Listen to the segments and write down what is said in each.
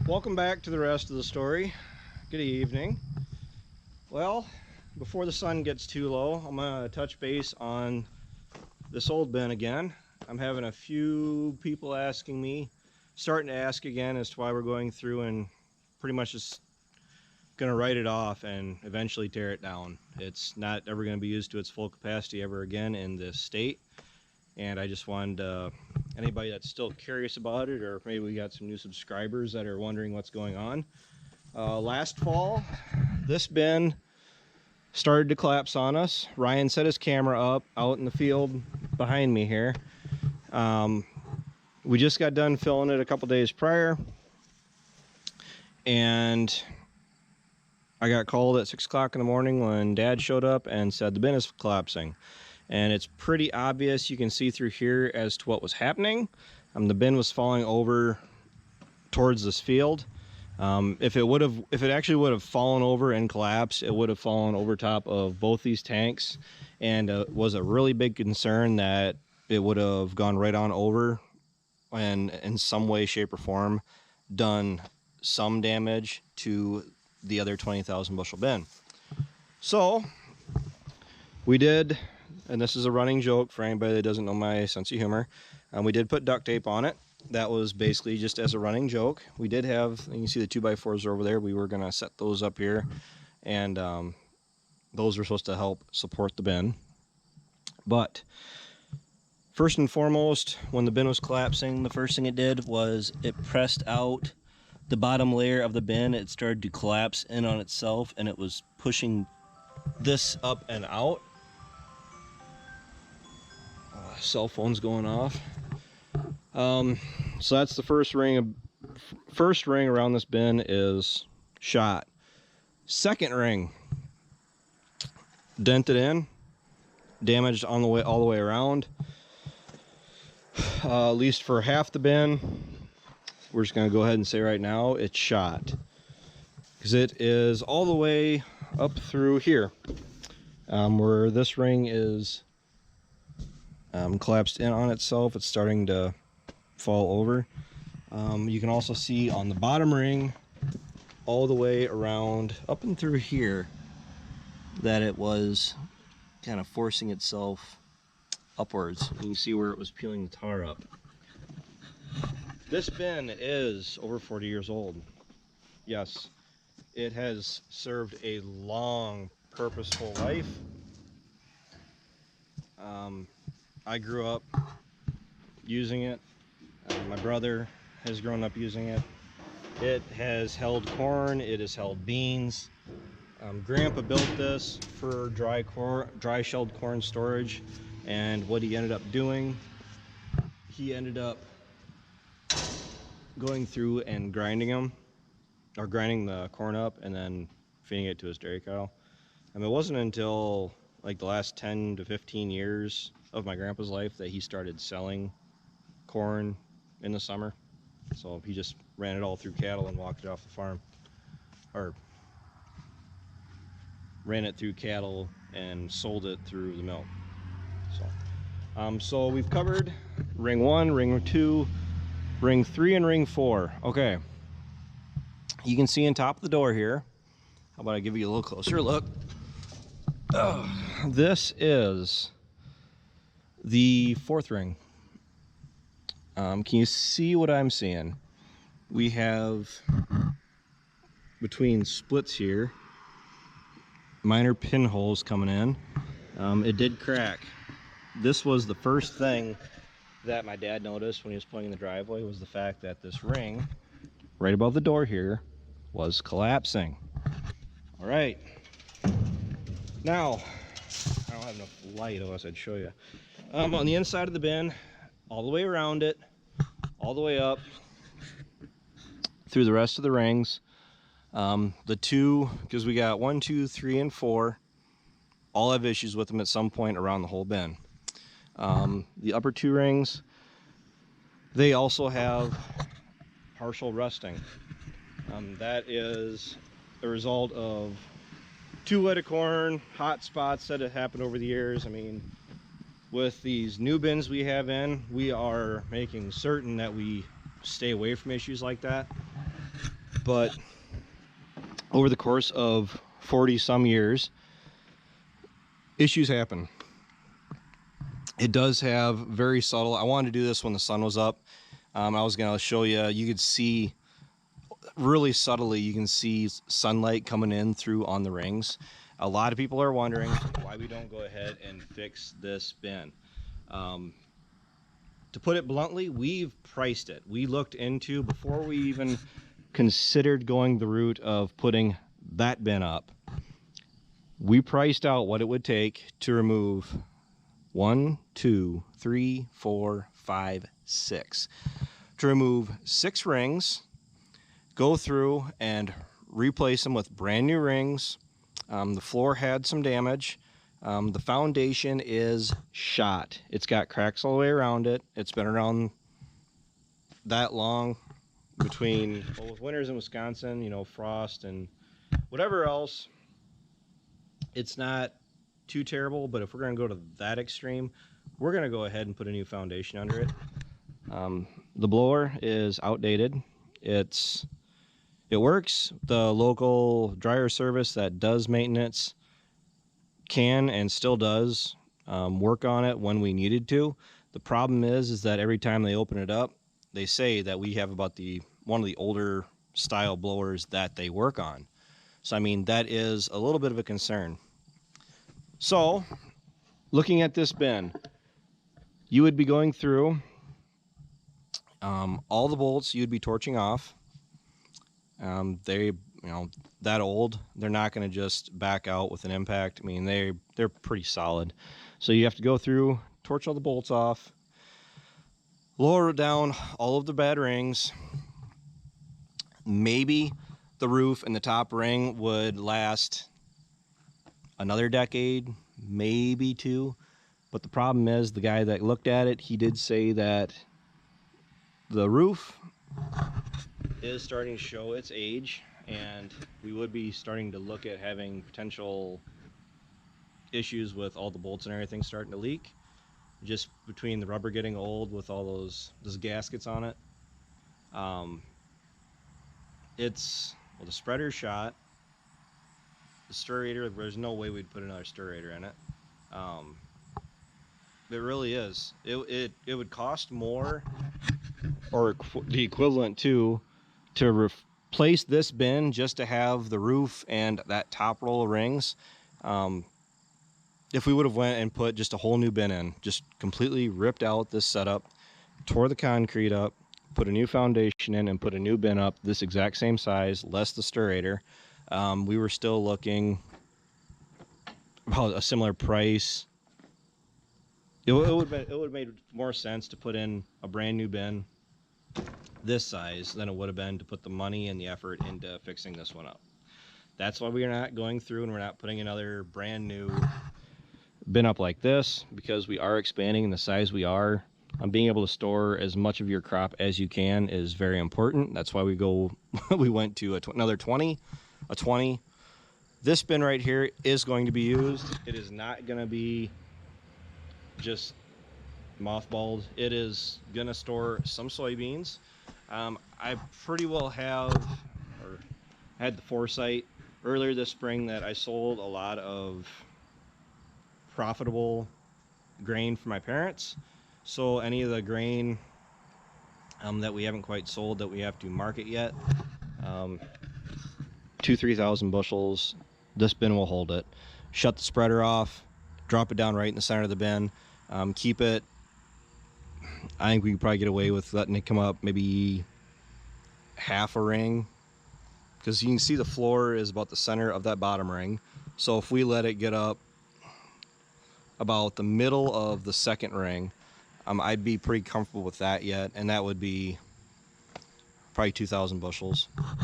Welcome back to the rest of the story. Good evening. Well, before the sun gets too low, I'm going to touch base on this old bin again. I'm having a few people starting to ask again as to why we're going through and pretty much just going to write it off and eventually tear it down. It's not ever going to be used to its full capacity ever again in this state. And I just wanted anybody that's still curious about it, or maybe we got some new subscribers that are wondering what's going on. Last fall, this bin started to collapse on us. Ryan set his camera up out in the field behind me here. We just got done filling it a couple days prior, and I got called at 6 o'clock in the morning when Dad showed up and said the bin is collapsing. And it's pretty obvious. You can see through here as to what was happening. The bin was falling over towards this field. If it actually would have fallen over and collapsed, it would have fallen over top of both these tanks, and it was a really big concern that it would have gone right on over and in some way, shape, or form done some damage to the other 20,000 bushel bin. So we did, and this is a running joke for anybody that doesn't know my sense of humor, we did put duct tape on it. That was basically just as a running joke. We did have, you can see the 2x4s over there. We were going to set those up here, and those were supposed to help support the bin. But first and foremost, when the bin was collapsing, the first thing it did was it pressed out the bottom layer of the bin. It started to collapse in on itself, and it was pushing this up and out. Cell phone's going off. So that's the first ring around this bin is shot. Second ring, dented in, damaged on the way all the way around. At least for half the bin, we're just going to go ahead and say right now it's shot, because it is all the way up through here, where this ring is collapsed in on itself. It's starting to fall over. You can also see on the bottom ring all the way around up and through here that it was kind of forcing itself upwards. You can see where it was peeling the tar up. This bin is over 40 years old. Yes, it has served a long, purposeful life. I grew up using it. My brother has grown up using it. It has held corn, it has held beans. Grandpa built this for dry shelled corn storage, and what he ended up doing, he ended up going through and grinding the corn up and then feeding it to his dairy cow. It wasn't until like the last 10 to 15 years of my grandpa's life that he started selling corn in the summer. So he just ran it all through cattle and walked it off the farm, or ran it through cattle and sold it through the mill. So we've covered ring 1, ring 2, ring 3, and ring 4. Okay, you can see on top of the door here. How about I give you a little closer look? This is the 4th ring. Can you see what I'm seeing? We have, between splits here, minor pinholes coming in. It did crack. This was the first thing that my dad noticed when he was playing in the driveway, was the fact that this ring right above the door here was collapsing. All right, now I don't have enough light, otherwise I'd show you. On the inside of the bin, all the way around it, all the way up through the rest of the rings, the two, because we got 1, 2, 3, and 4, all have issues with them at some point around the whole bin. The upper 2 rings, they also have partial rusting. That is a result of too wet of corn, hot spots that have happened over the years. I mean, with these new bins we have in, we are making certain that we stay away from issues like that. But over the course of 40 some years, issues happen. It does have very subtle. I wanted to do this when the sun was up. I was going to show you. You could see really subtly, you can see sunlight coming in through on the rings. A lot of people are wondering why we don't go ahead and fix this bin. To put it bluntly, we've priced it. We looked into, before we even considered going the route of putting that bin up, we priced out what it would take to remove 1, 2, 3, 4, 5, 6. To remove 6 rings, go through and replace them with brand new rings. The floor had some damage. The foundation is shot. It's got cracks all the way around it. It's been around that long, between with winters in Wisconsin, you know, frost and whatever else. It's not too terrible, but if we're going to go to that extreme, we're going to go ahead and put a new foundation under it. The blower is outdated. It works. The local dryer service that does maintenance can and still does work on it when we needed to. The problem is that every time they open it up, they say that we have about one of the older style blowers that they work on. So I mean, that is a little bit of a concern. So looking at this bin, you would be going through all the bolts. You'd be torching off. They, you know, that old, they're not going to just back out with an impact. I mean, they're pretty solid. So you have to go through, torch all the bolts off, lower down all of the bad rings. Maybe the roof and the top ring would last another decade, maybe 2. But the problem is, the guy that looked at it, he did say that the roof is starting to show its age, and we would be starting to look at having potential issues with all the bolts and everything starting to leak, just between the rubber getting old with all those gaskets on it. Well, the spreader's shot. The stirrator, there's no way we'd put another stirrator in it. It really is. It would cost more, or the equivalent to replace this bin just to have the roof and that top roll of rings. If we would have went and put just a whole new bin in, just completely ripped out this setup, tore the concrete up, put a new foundation in, and put a new bin up this exact same size, less the stirrator, we were still looking about a similar price. It would have made more sense to put in a brand new bin this size than it would have been to put the money and the effort into fixing this one up. That's why we are not going through and we're not putting another brand new bin up like this, because we are expanding in the size we are. Being able to store as much of your crop as you can is very important. That's why we went to another 20, a 20. This bin right here is going to be used. It is not going to be just mothballed. It is going to store some soybeans. I pretty well had the foresight earlier this spring that I sold a lot of profitable grain for my parents. So any of the grain that we haven't quite sold, that we have to market yet, 3,000 bushels, this bin will hold it. Shut the spreader off, drop it down right in the center of the bin, keep it. I think we could probably get away with letting it come up maybe half a ring, because you can see the floor is about the center of that bottom ring. So if we let it get up about the middle of the second ring, I'd be pretty comfortable with that yet, and that would be probably 2,000 bushels. I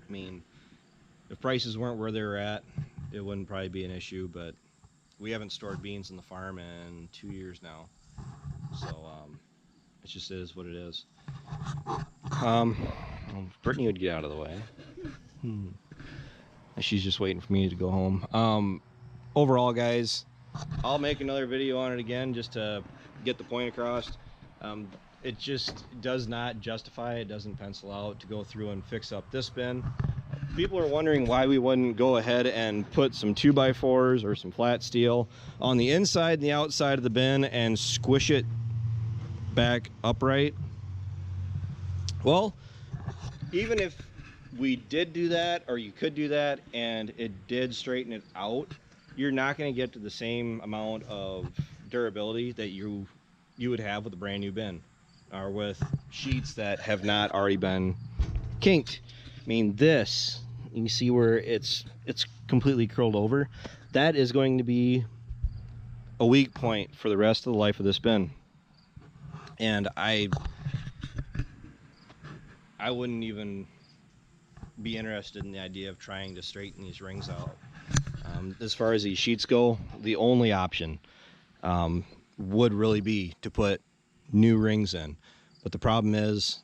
mean, if prices weren't where they were at, it wouldn't probably be an issue, but we haven't stored beans in the farm in 2 years now, so it just is what it is. Brittany would get out of the way. She's just waiting for me to go home. Overall, guys, I'll make another video on it again just to get the point across. it just does not justify, it doesn't pencil out to go through and fix up this bin. People are wondering why we wouldn't go ahead and put some 2x4s or some flat steel on the inside and the outside of the bin and squish it back upright. Well, even if we did do that, or you could do that, and it did straighten it out, you're not going to get to the same amount of durability that you would have with a brand new bin, or with sheets that have not already been kinked. I mean, this, you see where it's completely curled over. That is going to be a weak point for the rest of the life of this bin. And I wouldn't even be interested in the idea of trying to straighten these rings out. As far as these sheets go, the only option would really be to put new rings in. But the problem is,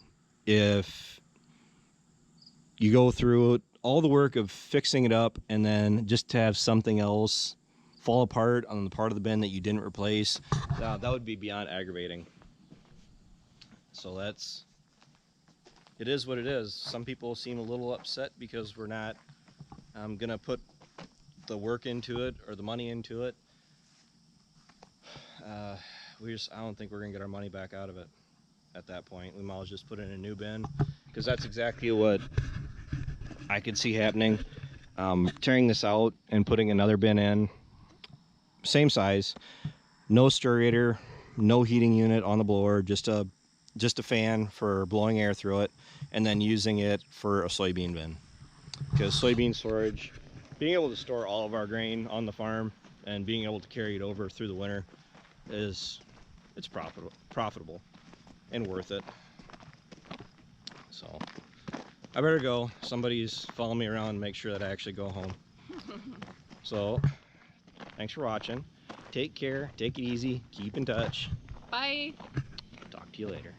if you go through all the work of fixing it up and then just to have something else fall apart on the part of the bin that you didn't replace, that would be beyond aggravating. So it is what it is. Some people seem a little upset because we're not gonna put the work into it or the money into it. I don't think we're gonna get our money back out of it at that point. We might as well just put it in a new bin, because that's exactly what I could see happening. Tearing this out and putting another bin in, same size, no stirrator, no heating unit on the blower, just a fan for blowing air through it, and then using it for a soybean bin. Because soybean storage, being able to store all of our grain on the farm and being able to carry it over through the winter, it's profitable and worth it. So I better go. Somebody's following me around and make sure that I actually go home. So thanks for watching. Take care, take it easy, keep in touch. Bye. Talk to you later.